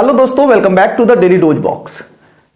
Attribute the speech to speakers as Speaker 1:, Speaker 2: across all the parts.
Speaker 1: Hello दोस्तों, welcome back to the daily dose box.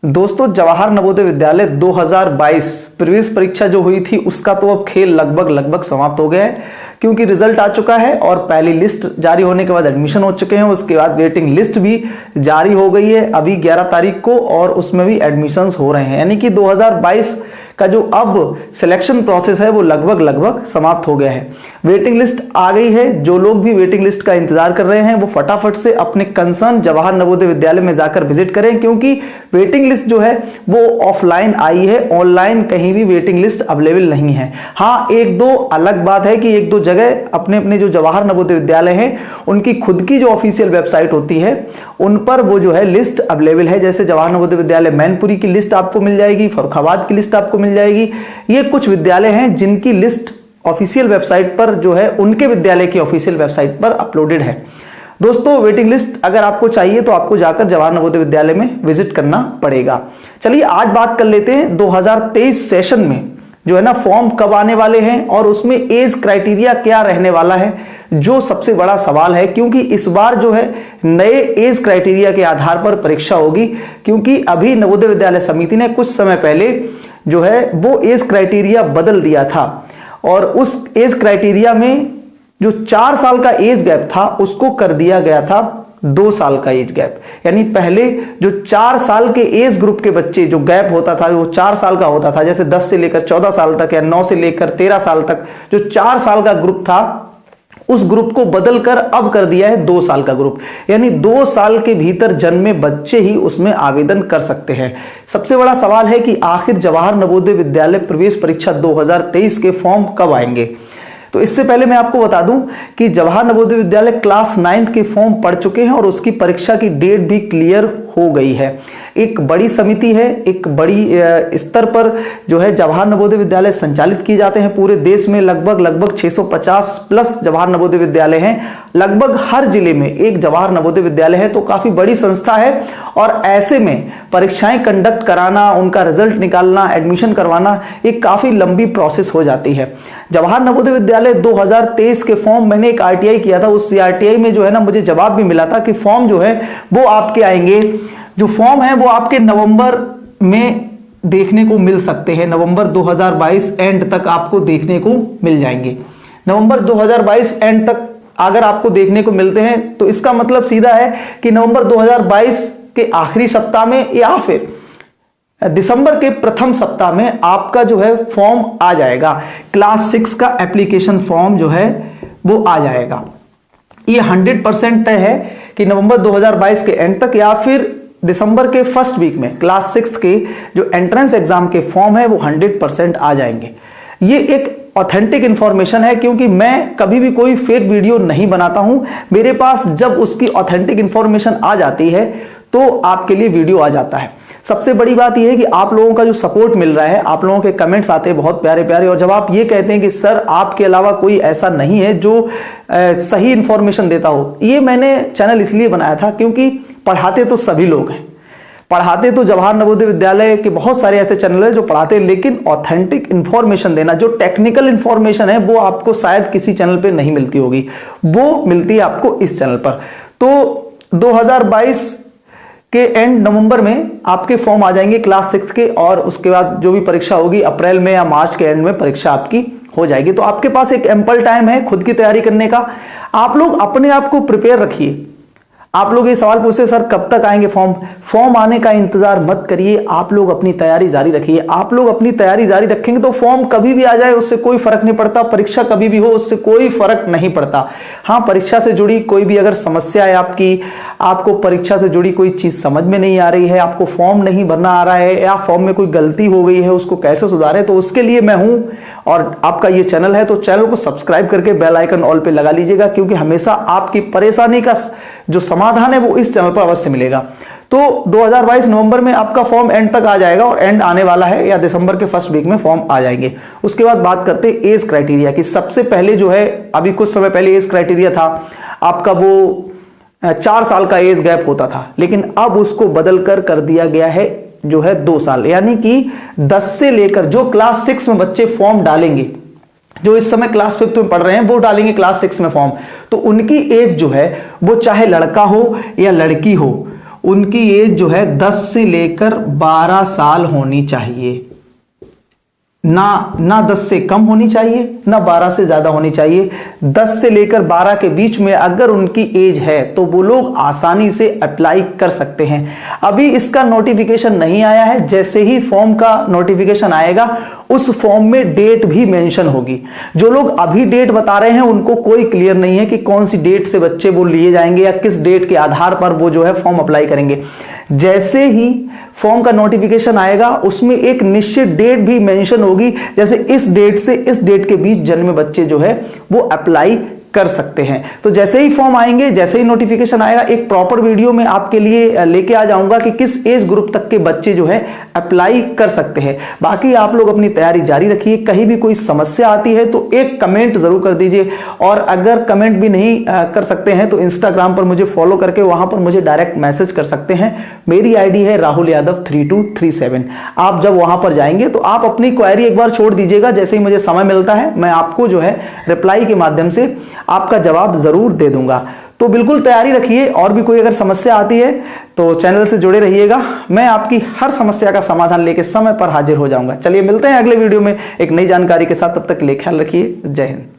Speaker 1: दोस्तों, जवाहर नवोदय विद्यालय 2022 प्रवेश परीक्षा जो हुई थी उसका तो अब खेल लगभग समाप्त हो गया है, क्योंकि रिजल्ट आ चुका है और पहली लिस्ट जारी होने के बाद एडमिशन हो चुके हैं। उसके बाद वेटिंग लिस्ट भी जारी हो गई है अभी 11 तारीख को, और उसमें भी एडमिशंस हो रहे हैं। यानी कि 2022 का जो अब सिलेक्शन प्रोसेस है वो लगभग समाप्त हो गया है। वेटिंग लिस्ट आ गई है। जो लोग भी वेटिंग लिस्ट का इंतजार कर रहे हैं वो फटाफट से अपने कंसर्न जवाहर नवोदय विद्यालय में जाकर विजिट करें, क्योंकि वेटिंग लिस्ट जो है वो ऑफलाइन आई है, ऑनलाइन कहीं भी वेटिंग लिस्ट अवेलेबल नहीं है। हाँ, एक दो अलग बात है कि एक दो जगह अपने जो जवाहर नवोदय विद्यालय हैं उनकी खुद की जो ऑफिशियल वेबसाइट होती है उन पर वो जो है लिस्ट अवेलेबल है। जैसे जवाहर नवोदय विद्यालय मैनपुरी की लिस्ट आपको मिल जाएगी, फर्रुखाबाद की लिस्ट आपको मिल जाएगी। ये कुछ विद्यालय हैं जिनकी लिस्ट ऑफिशियल वेबसाइट पर जो है उनके विद्यालय की ऑफिशियल वेबसाइट पर अपलोडेड है। दोस्तों, वेटिंग लिस्ट अगर आपको चाहिए तो आपको जाकर जवाहर नवोदय विद्यालय में विजिट करना पड़ेगा। चलिए आज बात कर लेते हैं 2023 सेशन में जो है ना फॉर्म कब आने वाले हैं और उसमें एज क्राइटेरिया क्या रहने वाला है, जो सबसे बड़ा सवाल है। क्योंकि इस बार जो है नए एज क्राइटेरिया के आधार पर परीक्षा होगी, क्योंकि अभी नवोदय विद्यालय समिति ने कुछ समय पहले जो है वो एज क्राइटेरिया बदल दिया था, और उस एज क्राइटेरिया में जो 4 साल का एज गैप था उसको कर दिया गया था 2 साल का एज गैप। यानी पहले जो 4 साल के एज ग्रुप के बच्चे जो गैप होता था वो 4 साल का होता था, जैसे 10 से लेकर 14 साल तक या 9 से लेकर 13 साल तक जो 4 साल का ग्रुप था उस ग्रुप को बदलकर अब कर दिया है 2 साल का ग्रुप। यानी 2 साल के भीतर जन्मे बच्चे ही उसमें आवेदन कर सकते हैं। सबसे बड़ा सवाल है कि आखिर जवाहर नवोदय विद्यालय प्रवेश परीक्षा 2023 के फॉर्म कब आएंगे। तो इससे पहले मैं आपको बता दूं कि जवाहर नवोदय विद्यालय क्लास 9 के फॉर्म पढ़ चुके हैं और उसकी परीक्षा की डेट भी क्लियर हो गई है। एक बड़ी समिति है, एक बड़ी स्तर पर जो है जवाहर नवोदय विद्यालय संचालित किए जाते हैं। पूरे देश में लगभग 650 प्लस जवाहर नवोदय विद्यालय हैं। लगभग हर जिले में एक जवाहर नवोदय विद्यालय है, तो काफी बड़ी संस्था है। और ऐसे में परीक्षाएं कंडक्ट कराना, उनका रिजल्ट निकालना, एडमिशन करवाना एक काफी लंबी प्रोसेस हो जाती है। जवाहर नवोदय विद्यालय 2023 के फॉर्म, मैंने एक आरटीआई किया था, उस आरटीआई में जो है ना मुझे जवाब भी मिला था कि फॉर्म जो है वो आपके आएंगे। जो फॉर्म है वो आपके नवंबर में देखने को मिल सकते हैं। नवंबर 2022 एंड तक आपको देखने को मिल जाएंगे। नवंबर 2022 एंड तक अगर आपको देखने को मिलते हैं तो इसका मतलब सीधा है कि नवंबर 2022 के आखिरी सप्ताह में या फिर दिसंबर के प्रथम सप्ताह में आपका जो है फॉर्म आ जाएगा। क्लास 6 का एप्लीकेशन फॉर्म जो है वो आ जाएगा। ये 100% तय है कि नवंबर 2022 के एंड तक या फिर दिसंबर के फर्स्ट वीक में क्लास 6 के जो एंट्रेंस एग्जाम के फॉर्म है वो 100% आ जाएंगे। ये एक ऑथेंटिक इंफॉर्मेशन है, क्योंकि मैं कभी भी कोई फेक वीडियो नहीं बनाता हूं। मेरे पास जब उसकी ऑथेंटिक इंफॉर्मेशन आ जाती है तो आपके लिए वीडियो आ जाता है। सबसे बड़ी बात यह है कि आप लोगों का जो सपोर्ट मिल रहा है, आप लोगों के कमेंट्स आते हैं बहुत प्यारे प्यारे, और जब आप ये कहते हैं कि सर आपके अलावा कोई ऐसा नहीं है जो सही इंफॉर्मेशन देता हो। ये मैंने चैनल इसलिए बनाया था क्योंकि पढ़ाते तो सभी लोग हैं, पढ़ाते तो जवाहर नवोदय विद्यालय के बहुत सारे ऐसे चैनल हैं जो पढ़ाते हैं, लेकिन ऑथेंटिक इंफॉर्मेशन देना, जो टेक्निकल इंफॉर्मेशन है वो आपको शायद किसी चैनल पे नहीं मिलती होगी, वो मिलती है आपको इस चैनल पर। तो 2022 के एंड नवंबर में आपके फॉर्म आ जाएंगे क्लास 6 के, और उसके बाद जो भी परीक्षा होगी अप्रैल में या मार्च के एंड में परीक्षा आपकी हो जाएगी। तो आपके पास एक एम्पल टाइम है खुद की तैयारी करने का। आप लोग अपने आप को प्रिपेयर रखिए। आप लोग ये सवाल पूछते सर कब तक आएंगे फॉर्म आने का इंतजार मत करिए, आप लोग अपनी तैयारी जारी रखिए। आप लोग अपनी तैयारी जारी रखेंगे तो फॉर्म कभी भी आ जाए उससे कोई फर्क नहीं पड़ता, परीक्षा कभी भी हो उससे कोई फर्क नहीं पड़ता। हाँ, परीक्षा से जुड़ी कोई भी अगर समस्या है आपकी, आपको परीक्षा से जुड़ी कोई चीज समझ में नहीं आ रही है, आपको फॉर्म नहीं भरना आ रहा है, या फॉर्म में कोई गलती हो गई है उसको कैसे सुधारें, तो उसके लिए मैं हूं और आपका ये चैनल है। तो चैनल को सब्सक्राइब करके बेल आइकन ऑल पे लगा लीजिएगा, क्योंकि हमेशा आपकी परेशानी का जो समाधान है वो इस चैनल पर अवश्य मिलेगा। तो 2022 नवंबर में आपका फॉर्म एंड तक आ जाएगा, और एंड आने वाला है या दिसंबर के फर्स्ट वीक में फॉर्म आ जाएंगे। उसके बाद बात करते हैं एज क्राइटेरिया की। सबसे पहले जो है अभी कुछ समय पहले एज क्राइटेरिया था आपका वो 4 साल का एज गैप होता था, लेकिन अब उसको बदलकर कर दिया गया है जो है 2 साल। यानी कि 10 से लेकर जो क्लास 6 में बच्चे फॉर्म डालेंगे, जो इस समय क्लास 5 में पढ़ रहे हैं वो डालेंगे क्लास 6 में फॉर्म, तो उनकी एज जो है वो चाहे लड़का हो या लड़की हो, उनकी एज जो है 10 से लेकर 12 साल होनी चाहिए, ना 10 से कम होनी चाहिए, ना 12 से ज्यादा होनी चाहिए। 10 से लेकर 12 के बीच में अगर उनकी एज है तो वो लोग आसानी से अप्लाई कर सकते हैं। अभी इसका नोटिफिकेशन नहीं आया है, जैसे ही फॉर्म का नोटिफिकेशन आएगा उस फॉर्म में डेट भी मेंशन होगी। जो लोग अभी डेट बता रहे हैं उनको कोई क्लियर नहीं है कि कौन सी डेट से बच्चे वो लिए जाएंगे या किस डेट के आधार पर वो जो है फॉर्म अप्लाई करेंगे। जैसे ही फॉर्म का नोटिफिकेशन आएगा उसमें एक निश्चित डेट भी मेंशन होगी, जैसे इस डेट से इस डेट के बीच जन्मे बच्चे जो है वो अप्लाई कर सकते हैं। तो जैसे ही फॉर्म आएंगे, जैसे ही नोटिफिकेशन आएगा, एक प्रॉपर वीडियो में आपके लिए लेके आ जाऊंगा कि किस एज ग्रुप तक के बच्चे जो है अप्लाई कर सकते हैं। बाकी आप लोग अपनी तैयारी जारी रखिए। कहीं भी कोई समस्या आती है तो एक कमेंट जरूर कर दीजिए, और अगर कमेंट भी नहीं कर सकते हैं तो इंस्टाग्राम पर मुझे फॉलो करके वहां पर मुझे डायरेक्ट मैसेज कर सकते हैं। मेरी आईडी है राहुल यादव 3237। आप जब वहां पर जाएंगे तो आप अपनी क्वेरी एक बार छोड़ दीजिएगा, जैसे ही मुझे समय मिलता है मैं आपको जो है रिप्लाई के माध्यम से आपका जवाब जरूर दे दूंगा। तो बिल्कुल तैयारी रखिए, और भी कोई अगर समस्या आती है तो चैनल से जुड़े रहिएगा, मैं आपकी हर समस्या का समाधान लेके समय पर हाजिर हो जाऊंगा। चलिए मिलते हैं अगले वीडियो में एक नई जानकारी के साथ, तब तक के लिए ख्याल रखिए। जय हिंद।